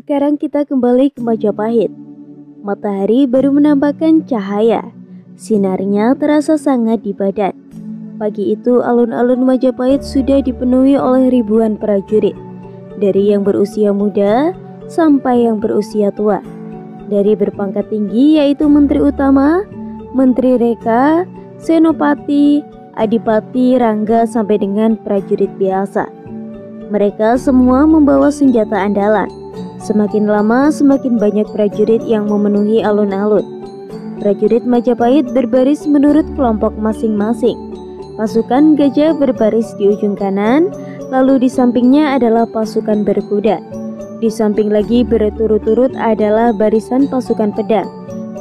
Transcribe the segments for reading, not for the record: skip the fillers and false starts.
Sekarang kita kembali ke Majapahit. Matahari baru menampakkan cahaya. Sinarnya terasa sangat di badan. Pagi itu alun-alun Majapahit sudah dipenuhi oleh ribuan prajurit. Dari yang berusia muda sampai yang berusia tua. Dari berpangkat tinggi yaitu Menteri Utama, Menteri Reka, Senopati, Adipati, Rangga sampai dengan prajurit biasa. Mereka semua membawa senjata andalan. Semakin lama semakin banyak prajurit yang memenuhi alun-alun. Prajurit Majapahit berbaris menurut kelompok masing-masing. Pasukan gajah berbaris di ujung kanan, lalu di sampingnya adalah pasukan berkuda. Di samping lagi berturut-turut adalah barisan pasukan pedang,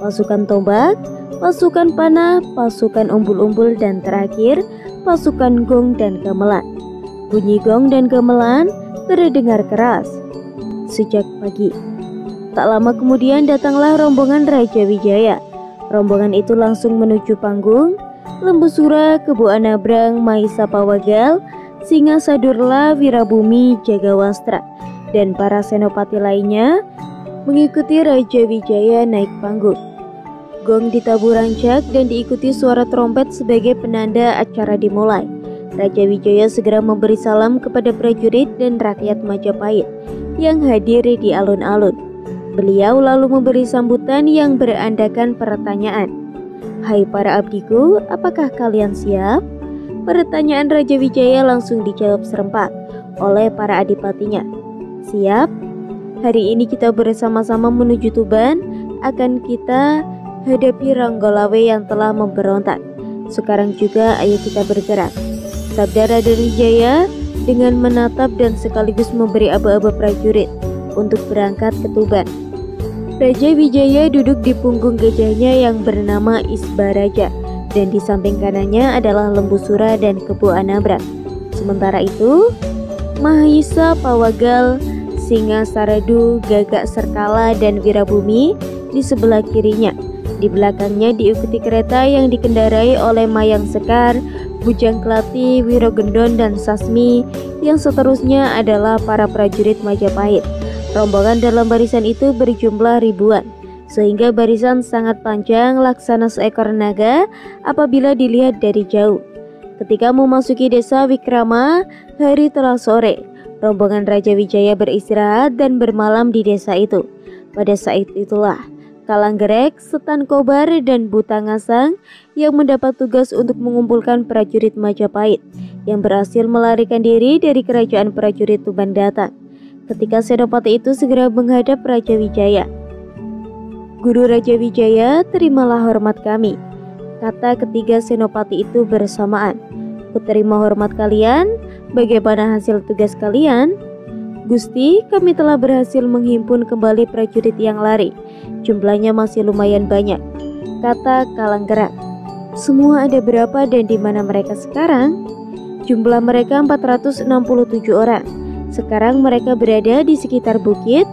pasukan tombak, pasukan panah, pasukan umbul-umbul, dan terakhir pasukan gong dan gamelan. Bunyi gong dan gamelan terdengar keras sejak pagi. Tak lama kemudian datanglah rombongan Raja Wijaya. Rombongan itu langsung menuju panggung. Lembu Sura, Kebu Anabrang, Mahisa Pawagal, Singa Sadurla, Wirabumi, Jagawastra, dan para senopati lainnya mengikuti Raja Wijaya naik panggung. Gong ditabuh rancak dan diikuti suara trompet sebagai penanda acara dimulai. Raja Wijaya segera memberi salam kepada prajurit dan rakyat Majapahit yang hadir di alun-alun. Beliau lalu memberi sambutan yang berandakan pertanyaan. "Hai para abdiku, apakah kalian siap?" Pertanyaan Raja Wijaya langsung dijawab serempak oleh para adipatinya. "Siap. Hari ini kita bersama-sama menuju Tuban. Akan kita hadapi Ranggolawe yang telah memberontak. Sekarang juga ayo kita bergerak," sabda Raja Wijaya dengan menatap dan sekaligus memberi aba-aba prajurit untuk berangkat ke Tuban. Raja Wijaya duduk di punggung gajahnya yang bernama Isbaraja, dan di samping kanannya adalah Lembu Sura dan Kebu Anabrang. Sementara itu, Mahisa Pawagal, Singa Saradu, Gagak Serkala, dan Wirabumi di sebelah kirinya. Di belakangnya diikuti kereta yang dikendarai oleh Mayang Sekar, Bujang Kelati, Wirogendon, dan Sasmi, yang seterusnya adalah para prajurit Majapahit. Rombongan dalam barisan itu berjumlah ribuan, sehingga barisan sangat panjang laksana seekor naga apabila dilihat dari jauh. Ketika memasuki desa Wikrama, hari telah sore. Rombongan Raja Wijaya beristirahat dan bermalam di desa itu. Pada saat itulah Kalanggerek, Setan Kobar, dan Butangasang yang mendapat tugas untuk mengumpulkan prajurit Majapahit yang berhasil melarikan diri dari kerajaan prajurit Tuban datang. Ketika senopati itu segera menghadap Raja Wijaya. "Guru Raja Wijaya, terimalah hormat kami," kata ketiga senopati itu bersamaan. "Kuterima hormat kalian. Bagaimana hasil tugas kalian?" "Gusti, kami telah berhasil menghimpun kembali prajurit yang lari. Jumlahnya masih lumayan banyak," kata Kalanggerak. "Semua ada berapa dan di mana mereka sekarang?" "Jumlah mereka 467 orang. Sekarang mereka berada di sekitar bukit,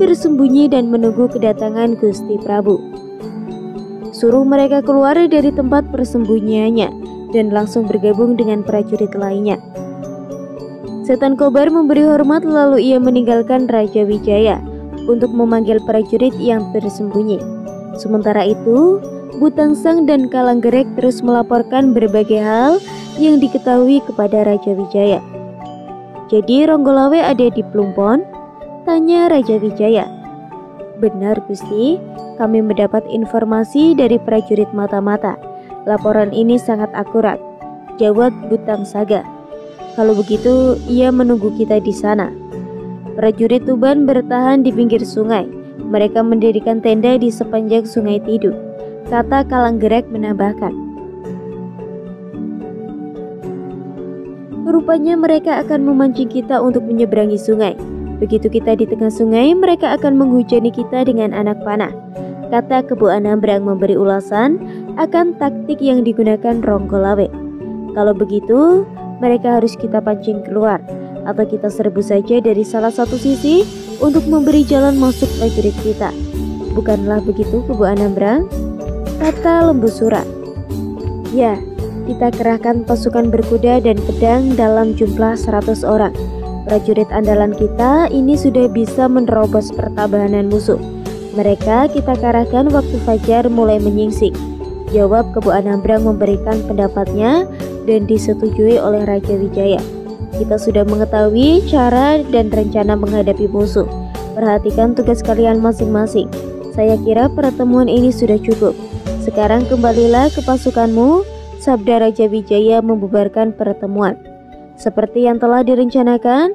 bersembunyi dan menunggu kedatangan Gusti Prabu. Suruh mereka keluar dari tempat persembunyiannya dan langsung bergabung dengan prajurit lainnya." Setan Kobar memberi hormat lalu ia meninggalkan Raja Wijaya untuk memanggil prajurit yang tersembunyi. Sementara itu, Butangsang dan Kalanggerek terus melaporkan berbagai hal yang diketahui kepada Raja Wijaya. "Jadi Ranggolawe ada di Plumpon?" tanya Raja Wijaya. "Benar Gusti, kami mendapat informasi dari prajurit mata-mata. Laporan ini sangat akurat," jawab Butangsaga. "Kalau begitu, ia menunggu kita di sana." Prajurit Tuban bertahan di pinggir sungai. Mereka mendirikan tenda di sepanjang Sungai Tidung, kata Kalanggerek menambahkan. "Rupanya mereka akan memancing kita untuk menyeberangi sungai. Begitu kita di tengah sungai, mereka akan menghujani kita dengan anak panah," kata Kebu Anabrang memberi ulasan akan taktik yang digunakan Ranggolawe. "Kalau begitu, mereka harus kita pancing keluar, atau kita serbu saja dari salah satu sisi untuk memberi jalan masuk prajurit kita. Bukanlah begitu Kebu Anabrang?" kata Lembu Sura. "Ya, kita kerahkan pasukan berkuda dan pedang dalam jumlah 100 orang. Prajurit andalan kita ini sudah bisa menerobos pertahanan musuh. Mereka kita kerahkan waktu fajar mulai menyingsing. Jawab Kebu Anambrang memberikan pendapatnya dan disetujui oleh Raja Wijaya. Kita sudah mengetahui cara dan rencana menghadapi musuh. Perhatikan tugas kalian masing-masing. Saya kira pertemuan ini sudah cukup. Sekarang kembalilah ke pasukanmu, sabda Raja Wijaya membubarkan pertemuan. Seperti yang telah direncanakan,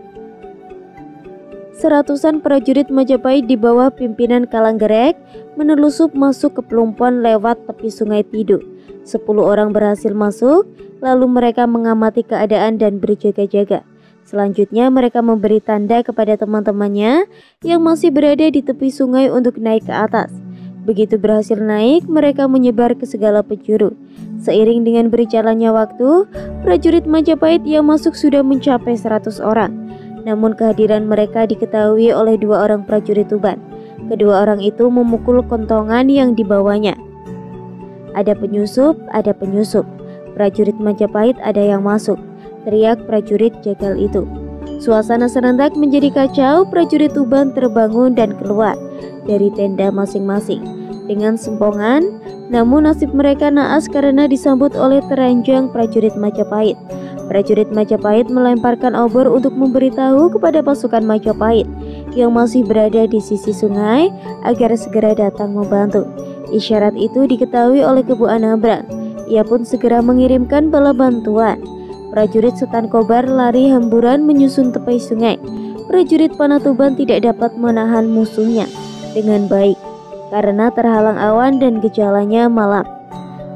seratusan prajurit Majapahit di bawah pimpinan Kalanggerek menelusup masuk ke Pelumpon lewat tepi Sungai Tidul. 10 orang berhasil masuk, lalu mereka mengamati keadaan dan berjaga-jaga. Selanjutnya mereka memberi tanda kepada teman-temannya yang masih berada di tepi sungai untuk naik ke atas. Begitu berhasil naik, mereka menyebar ke segala penjuru. Seiring dengan berjalannya waktu, prajurit Majapahit yang masuk sudah mencapai 100 orang. Namun kehadiran mereka diketahui oleh 2 orang prajurit Tuban. Kedua orang itu memukul kentongan yang dibawanya. Ada penyusup, ada penyusup. Prajurit Majapahit ada yang masuk, teriak prajurit jagal itu. Suasana serentak menjadi kacau. Prajurit Tuban terbangun dan keluar dari tenda masing-masing dengan sempongan, namun nasib mereka naas karena disambut oleh teranjang prajurit Majapahit. Prajurit Majapahit melemparkan obor untuk memberitahu kepada pasukan Majapahit yang masih berada di sisi sungai agar segera datang membantu. Isyarat itu diketahui oleh Kebu Anambrang. Ia pun segera mengirimkan bala bantuan. Prajurit Setan Kobar lari hamburan menyusun tepi sungai. Prajurit Panah Tuban tidak dapat menahan musuhnya dengan baik karena terhalang awan dan gejalanya malam.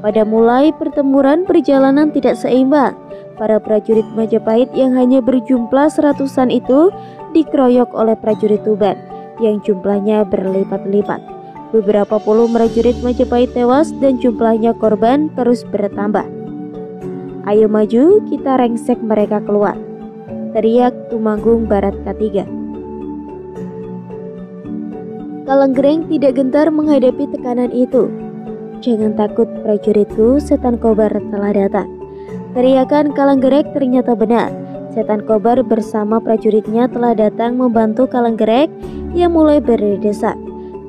Pada mulai pertempuran, perjalanan tidak seimbang. Para prajurit Majapahit yang hanya berjumlah seratusan itu dikeroyok oleh prajurit Tuban yang jumlahnya berlipat-lipat. Beberapa puluh prajurit Majapahit tewas dan jumlahnya korban terus bertambah. Ayo maju, kita rengsek mereka keluar, teriak Tumanggung Barat K3. Kalanggereng tidak gentar menghadapi tekanan itu. Jangan takut prajuritku, Setan Kobar telah datang. Teriakan Kalanggerek ternyata benar. Setan Kobar bersama prajuritnya telah datang membantu Kalanggerek yang mulai berdesak.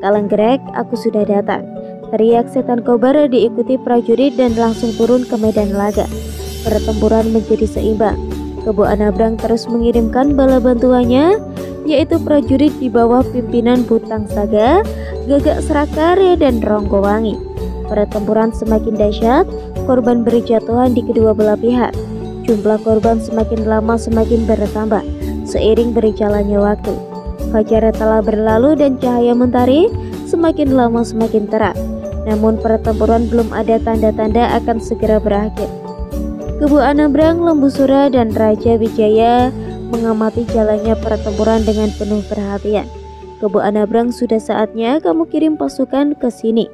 Kalanggerek, aku sudah datang, teriak Setan Kobar diikuti prajurit dan langsung turun ke medan laga. Pertempuran menjadi seimbang. Kebu Anambrang terus mengirimkan bala bantuannya, yaitu prajurit di bawah pimpinan Butang Saga, Gagak Serakar, dan Ronggowangi. Pertempuran semakin dahsyat, korban berjatuhan di kedua belah pihak. Jumlah korban semakin lama semakin bertambah seiring berjalannya waktu. Fajar telah berlalu dan cahaya mentari semakin lama semakin terang. Namun pertempuran belum ada tanda-tanda akan segera berakhir. Kebu Anambrang, Lembu Sura, dan Raja Wijaya mengamati jalannya pertempuran dengan penuh perhatian. Kebu Anambrang, sudah saatnya kamu kirim pasukan ke sini,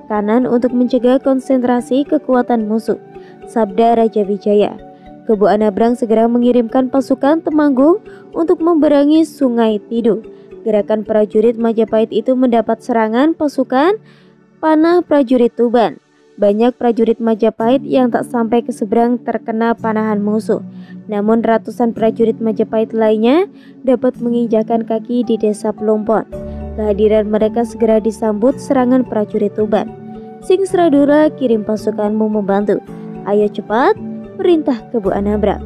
kanan, untuk mencegah konsentrasi kekuatan musuh, sabda Raja Wijaya. Kebu Anambrang segera mengirimkan pasukan Temanggung untuk memberangi Sungai Tidul. Gerakan prajurit Majapahit itu mendapat serangan pasukan panah prajurit Tuban. Banyak prajurit Majapahit yang tak sampai ke seberang terkena panahan musuh. Namun ratusan prajurit Majapahit lainnya dapat menginjakan kaki di desa Pelumpon. Kehadiran mereka segera disambut serangan prajurit Tuban. Sing Sradura, kirim pasukanmu membantu. Ayo cepat, perintah Kebu Anambrang.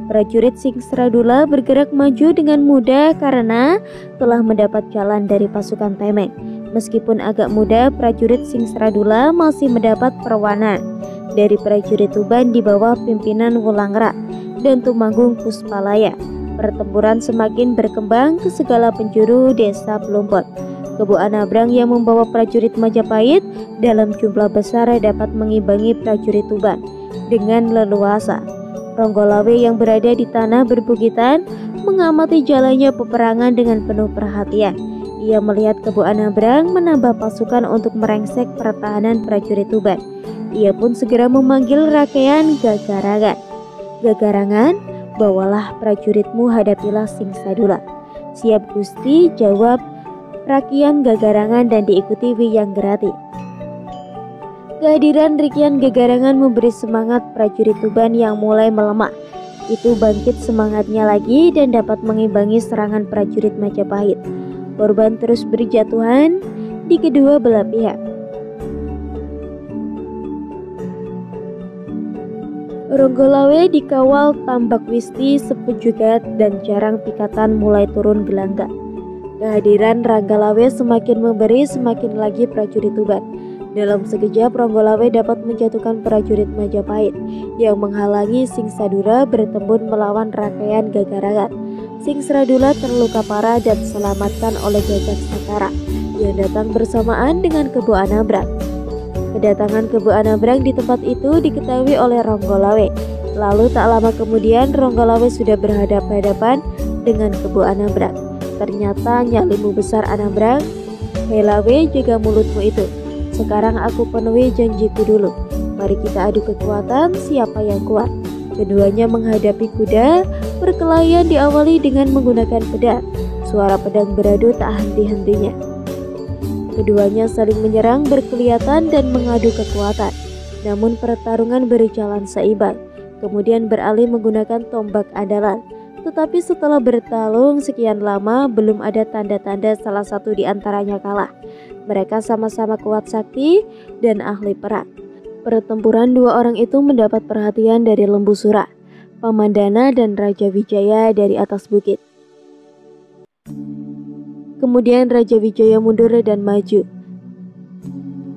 Prajurit Sing Sradula bergerak maju dengan mudah karena telah mendapat jalan dari pasukan Temeng. Meskipun agak mudah, prajurit Sing Sradula masih mendapat perlawanan dari prajurit Tuban di bawah pimpinan Wulangrak dan Tumanggung Puspalaya. Pertempuran semakin berkembang ke segala penjuru desa Pelumpon. Kebu Anambrang yang membawa prajurit Majapahit dalam jumlah besar dapat mengimbangi prajurit Tuban dengan leluasa. Ronggolawe yang berada di tanah berbukitan mengamati jalannya peperangan dengan penuh perhatian. Ia melihat Kebu Anambrang menambah pasukan untuk merengsek pertahanan prajurit Tuban. Ia pun segera memanggil Rakean Gagarangan. Gagarangan, bawalah prajuritmu, hadapilah Sing Sradula. Siap Gusti, jawab Rakian Gagarangan dan diikuti Wiyanggerati. Kehadiran Rakian Gagarangan memberi semangat prajurit Tuban yang mulai melemah. itu bangkit semangatnya lagi dan dapat mengimbangi serangan prajurit Majapahit. Korban terus berjatuhan di kedua belah pihak. Ronggolawe dikawal Tambak Wisti, Sepejugat, dan Jarang Pikatan mulai turun gelanggang. Kehadiran Ranggalawe semakin memberi semakin lagi prajurit Tuban. Dalam sekejap Ronggolawe dapat menjatuhkan prajurit Majapahit yang menghalangi Singsadura bertempur melawan Rakaian Gagarangan. Singsadura terluka parah dan diselamatkan oleh Gagak Sakara yang datang bersamaan dengan Kebu Anabrang. Kedatangan Kebu Anabrang di tempat itu diketahui oleh Ronggolawe. Lalu tak lama kemudian Ronggolawe sudah berhadapan-hadapan dengan Kebu Anabrang. Ternyata nyalimu besar Anabrang, "Helawe, jaga mulutmu itu. Sekarang aku penuhi janjiku dulu. Mari kita adu kekuatan siapa yang kuat." Keduanya menghadapi kuda. Perkelahian diawali dengan menggunakan pedang. Suara pedang beradu tak henti-hentinya. Keduanya saling menyerang berkelihatan dan mengadu kekuatan. Namun pertarungan berjalan seimbang. Kemudian beralih menggunakan tombak andalan. Tetapi setelah bertarung sekian lama belum ada tanda-tanda salah satu di antaranya kalah. Mereka sama-sama kuat sakti dan ahli perang. Pertempuran dua orang itu mendapat perhatian dari Lembu Sura, Pamandana, dan Raja Wijaya dari atas bukit. Kemudian Raja Wijaya mundur dan maju.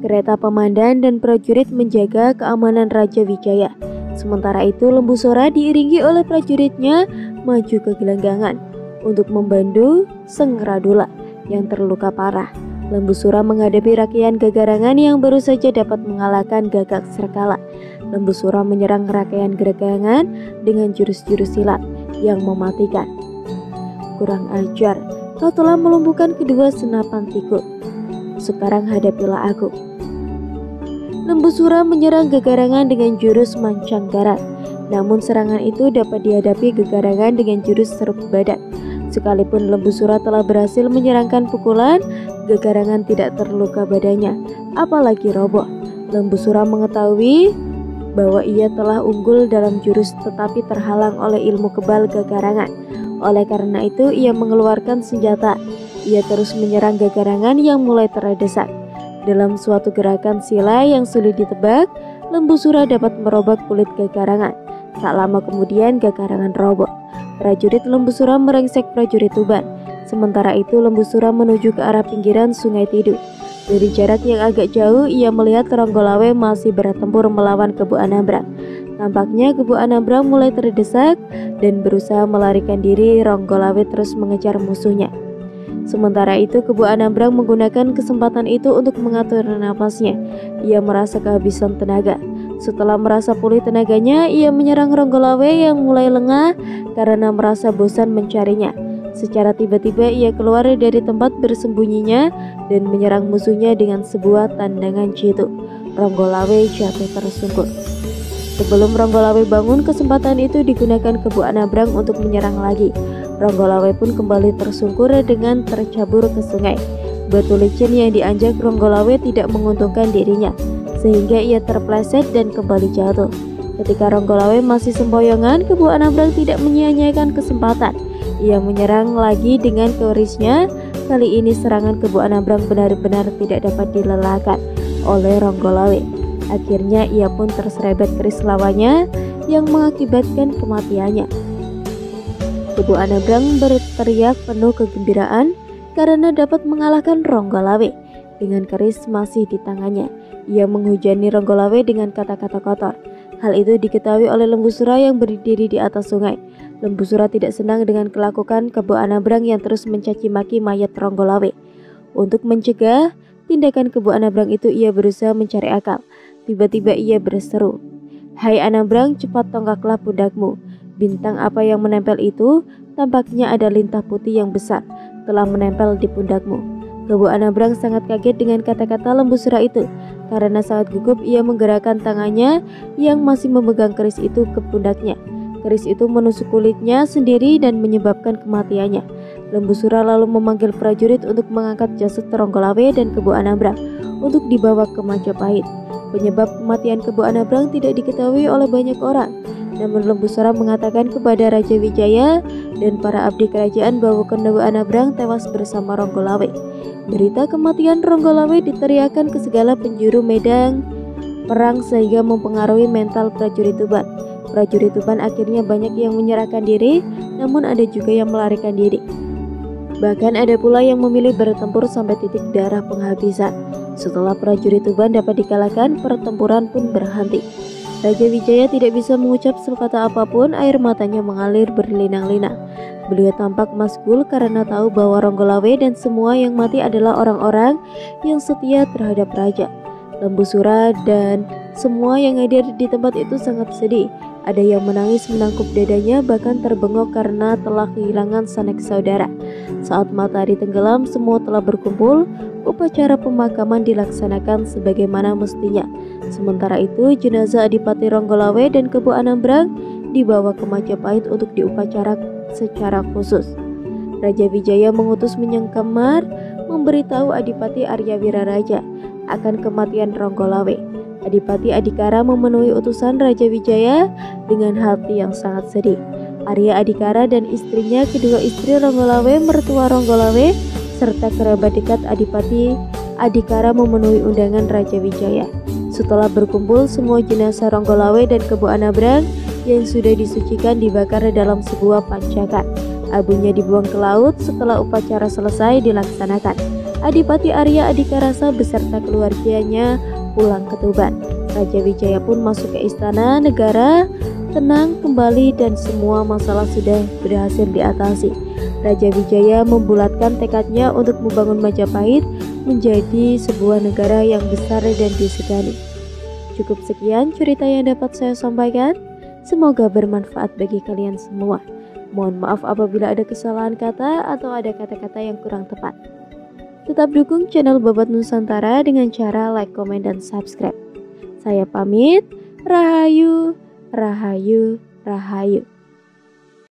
Kereta pemandan dan prajurit menjaga keamanan Raja Wijaya. Sementara itu Lembu Sora diiringi oleh prajuritnya maju ke gelanggangan untuk membantu Seng Radula yang terluka parah. Lembu Sura menghadapi Rakaian Gagarangan yang baru saja dapat mengalahkan Gagak Serkala. Lembu Sura menyerang Rakaian Gagarangan dengan jurus-jurus silat yang mematikan. "Kurang ajar, kau telah melumpuhkan kedua senapan tikuk. Sekarang hadapilah aku." Lembu Sura menyerang Gagarangan dengan jurus mancang garat. Namun serangan itu dapat dihadapi Gagarangan dengan jurus seruk badan. Sekalipun Lembu Sura telah berhasil menyerangkan pukulan, Gagarangan tidak terluka badannya, apalagi roboh. Lembu Sura mengetahui bahwa ia telah unggul dalam jurus tetapi terhalang oleh ilmu kebal Gagarangan. Oleh karena itu ia mengeluarkan senjata. Ia terus menyerang Gagarangan yang mulai terdesak. Dalam suatu gerakan sila yang sulit ditebak, Lembu Sura dapat merobak kulit Gagarangan. Tak lama kemudian Gagarangan roboh. Prajurit Lembu Sura merengsek prajurit Tuban. Sementara itu Lembu Sura menuju ke arah pinggiran Sungai Tidul. Dari jarak yang agak jauh ia melihat Ronggolawe masih bertempur melawan Kebu Anabrang. Tampaknya Kebu Anabrang mulai terdesak dan berusaha melarikan diri. Ronggolawe terus mengejar musuhnya. Sementara itu Kebu Anabrang menggunakan kesempatan itu untuk mengatur napasnya. Ia merasa kehabisan tenaga. Setelah merasa pulih tenaganya, ia menyerang Ronggolawe yang mulai lengah karena merasa bosan mencarinya. Secara tiba-tiba ia keluar dari tempat bersembunyinya dan menyerang musuhnya dengan sebuah tandangan jitu. Ronggolawe jatuh tersungkur. Sebelum Ronggolawe bangun, kesempatan itu digunakan Kebu Anabrang untuk menyerang lagi. Ronggolawe pun kembali tersungkur dengan tercabur ke sungai. Batu licin yang dianjak Ronggolawe tidak menguntungkan dirinya, sehingga ia terpleset dan kembali jatuh. Ketika Ronggolawe masih sempoyongan, Kebu Anabrang tidak menyia-nyiakan kesempatan. Ia menyerang lagi dengan kerisnya. Kali ini serangan Kebu Anabrang benar-benar tidak dapat dilelahkan oleh Ronggolawe. Akhirnya ia pun terserebet keris lawannya yang mengakibatkan kematiannya. Kebu Anabrang berteriak penuh kegembiraan karena dapat mengalahkan Ronggolawe. Dengan keris masih di tangannya, ia menghujani Ronggolawe dengan kata-kata kotor. Hal itu diketahui oleh Lembu Sura yang berdiri di atas sungai. Lembu Sura tidak senang dengan kelakuan Kebu Anabrang yang terus mencaci maki mayat Ronggolawe. Untuk mencegah tindakan Kebu Anabrang itu, ia berusaha mencari akal. Tiba-tiba ia berseru, "Hai Anabrang, cepat tongkaklah pundakmu." Bintang apa yang menempel itu? Tampaknya ada lintah putih yang besar telah menempel di pundakmu. Kebu Anabrang sangat kaget dengan kata-kata Lembu Sura itu. Karena sangat gugup, ia menggerakkan tangannya yang masih memegang keris itu ke pundaknya. Keris itu menusuk kulitnya sendiri dan menyebabkan kematiannya. Lembu Sura lalu memanggil prajurit untuk mengangkat jasad Ronggolawe dan Kebu Anabrang untuk dibawa ke Majapahit. Penyebab kematian Kebu Anabrang tidak diketahui oleh banyak orang. Namun Lembu Sora mengatakan kepada Raja Wijaya dan para abdi kerajaan bahwa Kondawa Anabrang tewas bersama Ronggolawe. Berita kematian Ronggolawe diteriakan ke segala penjuru medan perang sehingga mempengaruhi mental prajurit Tuban. Prajurit Tuban akhirnya banyak yang menyerahkan diri, namun ada juga yang melarikan diri. Bahkan ada pula yang memilih bertempur sampai titik darah penghabisan. Setelah prajurit Tuban dapat dikalahkan, pertempuran pun berhenti. Raja Wijaya tidak bisa mengucap sepatah apapun, air matanya mengalir berlinang-linang. Beliau tampak masgul karena tahu bahwa Ronggolawe dan semua yang mati adalah orang-orang yang setia terhadap raja. Lembu Sora dan semua yang hadir di tempat itu sangat sedih. Ada yang menangis menangkup dadanya, bahkan terbengok karena telah kehilangan sanak saudara. Saat matahari tenggelam, semua telah berkumpul. Upacara pemakaman dilaksanakan sebagaimana mestinya. Sementara itu, jenazah Adipati Ronggolawe dan Kebu Anabrang dibawa ke Majapahit untuk diupacara secara khusus. Raja Wijaya mengutus Menyengkemar memberitahu Adipati Arya Wiraraja akan kematian Ronggolawe. Adipati Adikara memenuhi utusan Raja Wijaya dengan hati yang sangat sedih. Arya Adikara dan istrinya, kedua istri Ronggolawe, mertua Ronggolawe, serta kerabat dekat Adipati Adikara memenuhi undangan Raja Wijaya. Setelah berkumpul, semua jenazah Ronggolawe dan Kebu Anabrang yang sudah disucikan dibakar dalam sebuah pancakan. Abunya dibuang ke laut. Setelah upacara selesai dilaksanakan, Adipati Arya Adikarasa beserta keluarganya pulang ke Tuban. Raja Wijaya pun masuk ke istana negara, tenang kembali dan semua masalah sudah berhasil diatasi. Raja Wijaya membulatkan tekadnya untuk membangun Majapahit menjadi sebuah negara yang besar dan disegani. Cukup sekian cerita yang dapat saya sampaikan. Semoga bermanfaat bagi kalian semua. Mohon maaf apabila ada kesalahan kata atau ada kata-kata yang kurang tepat. Tetap dukung channel Babat Nusantara dengan cara like, komen, dan subscribe. Saya pamit. Rahayu, rahayu, rahayu.